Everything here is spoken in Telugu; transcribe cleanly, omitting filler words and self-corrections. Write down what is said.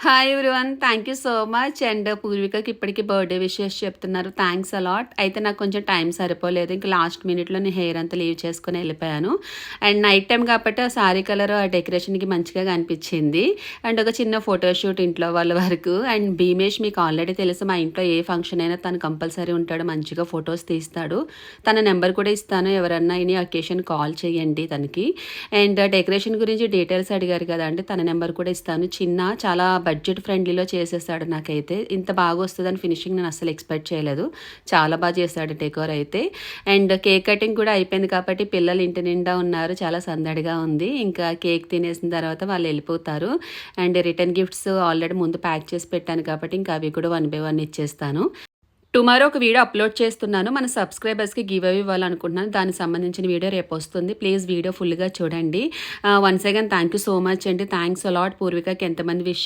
Hi everyone. Thank you so much. And పూర్వికకి ఇప్పటికి బర్త్‌డే విషెస్ చెప్తున్నారు. Thanks a lot. అయితే నాకు కొంచెం టైం సరిపోలేదు. ఇంక లాస్ట్ మినిట్‌లో నేను హెయిర్ అంతా లీవ్ చేసుకొని ఎళ్ళిపోయాను. అండ్ నైట్ టైమ్ కాబట్టి ఆ సారీ కలర్ ఆ డెకరేషన్‌కి మంచిగా కనిపించింది. అండ్ ఒక చిన్న ఫోటోషూట్ ఇంట్లో వాళ్ళ వరకు. అండ్ భీమేష్ మీకు ఆల్రెడీ తెలుసు, మా ఇంట్లో ఏ ఫంక్షన్ అయినా తను కంపల్సరీ ఉంటాడు. మంచిగా ఫొటోస్ తీస్తాడు. తన నెంబర్ కూడా ఇస్తాను. ఎవరన్నా ఎనీ అకేషన్ కాల్ చేయండి తనకి. అండ్ డెకరేషన్ గురించి డీటెయిల్స్ అడిగారు కదా అండి, తన నెంబర్ కూడా ఇస్తాను. చాలా బడ్జెట్ ఫ్రెండ్లీలో చేసేసాడు. నాకైతే ఇంత బాగా వస్తుందని ఫినిషింగ్ నేను అస్సలు ఎక్స్పెక్ట్ చేయలేదు. చాలా బాగా చేశాడు డెకోర్ అయితే. అండ్ కేక్ కటింగ్ కూడా అయిపోయింది కాబట్టి పిల్లలు ఇంటి నిండా ఉన్నారు. చాలా సందడిగా ఉంది. ఇంకా కేక్ తినేసిన తర్వాత వాళ్ళు వెళ్ళిపోతారు. అండ్ రిటర్న్ గిఫ్ట్స్ ఆల్రెడీ ముందు ప్యాక్ చేసి పెట్టాను కాబట్టి ఇంకా అవి కూడా 1 బై 1 ఇచ్చేస్తాను. టుమారో ఒక వీడియో అప్లోడ్ చేస్తున్నాను. మన సబ్స్క్రైబర్స్కి గివ్ అవే ఇవ్వాలనుకుంటున్నాను. దానికి సంబంధించిన వీడియో రేపు వస్తుంది. ప్లీజ్ వీడియో ఫుల్గా చూడండి. Once again thank you so much అండి. Thanks a lot. పూర్వికకి ఎంతమంది విష్